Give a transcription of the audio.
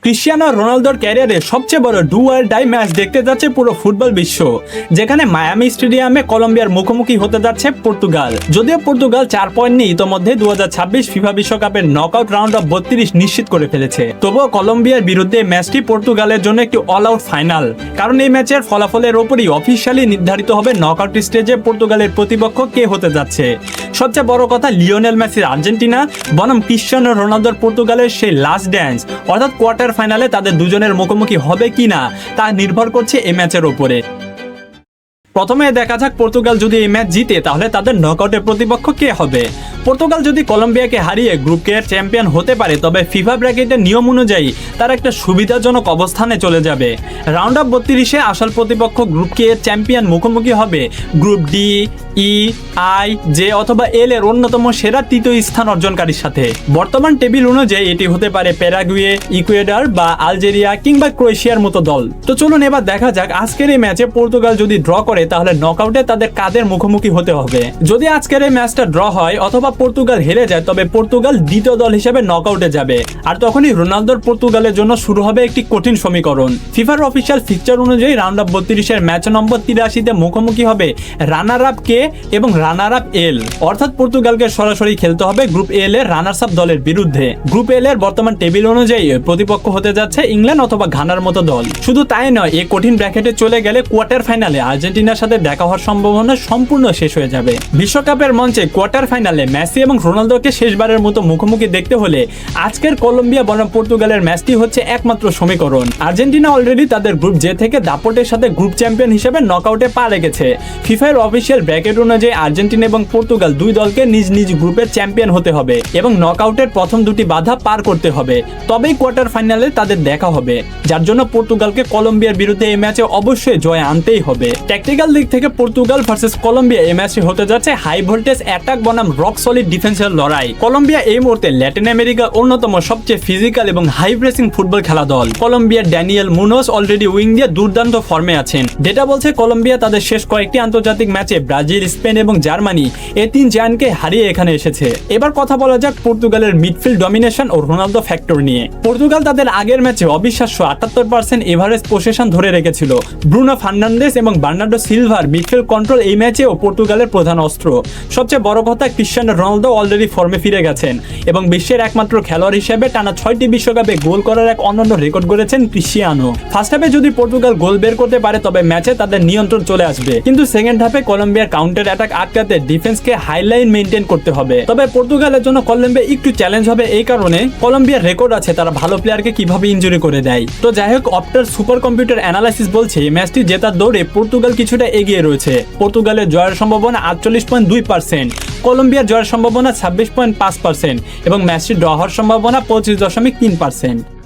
Cristiano রোনালদোর ক্যারিয়ারে সবচেয়ে বড় ডু অর ডাই ম্যাচ দেখতে যাচ্ছে পুরো ফুটবল বিশ্ব, যেখানে মায়ামি স্টেডিয়ামে কলম্বিয়ার মুখোমুখি হতে যাচ্ছে পর্তুগাল। যদিও পর্তুগাল 4 পয়েন্ট নিয়ে ইতোমধ্যে 2026 ফিফা বিশ্বকাপের নকআউট রাউন্ড অফ 32 নিশ্চিত করে ফেলেছে। তবুও কলম্বিয়ার বিরুদ্ধে ম্যাচটি পর্তুগালের জন্য একটি অল আউট ফাইনাল, কারণ এই ম্যাচের ফলাফলের ওপরই অফিসিয়ালি নির্ধারিত হবে নকআউট স্টেজে পর্তুগালের প্রতিপক্ষ কে হতে যাচ্ছে। সবচেয়ে বড় কথা, লিওনেল মেসির আর্জেন্টিনা বনাম ক্রিশ্চিয়ানো রোনালদোর পর্তুগালের সেই লাস্ট ড্যান্স অর্থাৎ কোয়ার্টার ফাইনালে তাদের দুজনের মুখোমুখি হবে কিনা তা নির্ভর করছে এই ম্যাচের উপরে। প্রথমে দেখা যাক পর্তুগাল যদি এই ম্যাচ জিতে তাহলে তাদের নকআউটের প্রতিপক্ষ কে হবে। পর্তুগাল যদি কলম্বিয়াকে হারিয়ে গ্রুপ কে চ্যাম্পিয়ন হতে পারে তবে ফিফা ব্র্যাকেটের নিয়ম অনুযায়ী তারা একটা সুবিধাজনক অবস্থানে চলে যাবে। রাউন্ড অফ 32-এ আসল প্রতিপক্ষ গ্রুপ কে এর চ্যাম্পিয়ন মুখোমুখি হবে group D, E, I, J অথবা এল এর অন্যতম সেরা তৃতীয় স্থান অর্জনকারীর সাথে। বর্তমান টেবিল অনুযায়ী এটি হতে পারে প্যারাগুয়ে, ইকুয়েডর বা আলজেরিয়া কিংবা ক্রোয়েশিয়ার মতো দল। তো চলুন এবার দেখা যাক আজকের এই ম্যাচে পর্তুগাল যদি ড্র করে তাহলে নকআউটে তাদের কাদের মুখোমুখি হতে হবে। যদি আজকের এই ম্যাচটা ড্র হয় অথবা পর্তুগাল হেরে যায় তবে পর্তুগাল দ্বিতীয় দল হিসেবে নকআউটে যাবে, আর তখনই রোনালদোর পর্তুগালের জন্য শুরু হবে একটি কঠিন সমীকরণ। ফিফার অফিসিয়াল ফিকচার অনুযায়ী রাউন্ড অফ 32-এর ম্যাচ নম্বর 83-তে মুখোমুখি হবে রানার আপ কে এবং রানার আপ এল, অর্থাৎ পর্তুগালকে সরাসরি খেলতে হবে গ্রুপ এল এর রানার্স আপ দলের বিরুদ্ধে। গ্রুপ এল এর বর্তমান টেবিল অনুযায়ী প্রতিপক্ষ হতে যাচ্ছে ইংল্যান্ড অথবা ঘানার মতো দল। শুধু তাই নয়, এই কঠিন ব্র্যাকেটে চলে গেলে কোয়ার্টার ফাইনালে আর্জেন্টিনার সাথে দেখা হওয়ার সম্ভাবনা সম্পূর্ণ শেষ হয়ে যাবে। বিশ্বকাপের মঞ্চে কোয়ার্টার ফাইনালে মেসি এবং রোনালদোকে শেষবারের মতো মুখোমুখি দেখতে হলে আজকের কলম্বিয়া বনাম পর্তুগালের ম্যাচটি হচ্ছে একমাত্র সমীকরণ। আর্জেন্টিনা অলরেডি তাদের গ্রুপ জে থেকে দাপটের সাথে গ্রুপ চ্যাম্পিয়ন হিসেবে নকআউটে পা রেখেছে। ফিফার অফিসিয়াল ব্র্যাকেট অনুযায়ী আর্জেন্টিনা এবং পর্তুগাল দুই দলকে নিজ নিজ গ্রুপের চ্যাম্পিয়ন হতে হবে এবং নকআউটের প্রথম দুটি বাধা পার করতে হবে, তবেই কোয়ার্টার ফাইনালে তাদের দেখা হবে, যার জন্য পর্তুগালকে কলম্বিয়ার বিরুদ্ধে এই ম্যাচে অবশ্যই জয় আনতেই হবে। ট্যাকটিক্যাল দিক থেকে পর্তুগাল ভার্সেস কলম্বিয়া এই ম্যাচটি হতে যাচ্ছে হাই ভোল্টেজ অ্যাটাক বনাম রক সলিড ডিফেন্সের লড়াই। কলম্বিয়া এই মুহূর্তে ল্যাটিন আমেরিকার অন্যতম সবচেয়ে ফিজিক্যাল এবং হাই প্রেসিং ফুটবল খেলা দল। কলম্বিয়ার ড্যানিয়েল মুনোস অলরেডি উইং দিয়ে দুর্দান্ত ফর্মে আছেন। ডেটা বলছে কলম্বিয়া তাদের শেষ কয়েকটি আন্তর্জাতিক ম্যাচে ব্রাজিল, স্পেন এবং জার্মানি এই তিন জায়ান্টকে হারিয়ে এখানে এসেছে। এবার কথা বলা যাক পর্তুগালের মিডফিল্ড ডমিনেশন ও রোনালদো ফ্যাক্টর নিয়ে। পর্তুগাল তাদের আগের ম্যাচে অবিশ্বাস্য 78% এভারেজ পজিশন ধরে রেখেছিল। ব্রুনো ফার্নান্দেস এবং বার্নার্ডো সিলভার মিডফিল্ড কন্ট্রোল এই ম্যাচেও পর্তুগালের প্রধান অস্ত্র। সবচেয়ে বড় কথা, ক্রিশ্চিয়ানো রোনালদো অলরেডি ফর্মে ফিরে গেছেন এবং বিশ্বের একমাত্র খেলোয়াড় হিসেবে টানা 6টি বিশ্বকাপে গোল করার এক অনন্য রেকর্ড গড়েছেন ক্রিশ্চিয়ানো। ফার্স্ট হাফে যদি পর্তুগাল গোল বের করতে পারে তবে ম্যাচে তাদের নিয়ন্ত্রণ চলে আসবে, কিন্তু সেকেন্ড হাফে কলম্বিয়ার কাউন্টার অ্যাটাক আটকাতে ডিফেন্সকে হাইলাইন মেইনটেইন করতে হবে। তবে পর্তুগালের জন্য কলম্বিয়া একটু চ্যালেঞ্জ হবে, এই কারণে কলম্বিয়ার রেকর্ড আছে তারা ভালো প্লেয়ারকে কিভাবে ইনজুরি করে দেয়। তো যাই হোক, অপটার সুপার কম্পিউটার অ্যানালাইসিস বলছে এই ম্যাচটি জেতার দৌড়ে পর্তুগাল কিছুটা এগিয়ে রয়েছে। পর্তুগালের জয়ের সম্ভাবনা 48.2%, কলম্বিয়ার জয়ের সম্ভাবনা 26.5% এবং ম্যাচটি ড্র হওয়ার সম্ভাবনা 25.3%।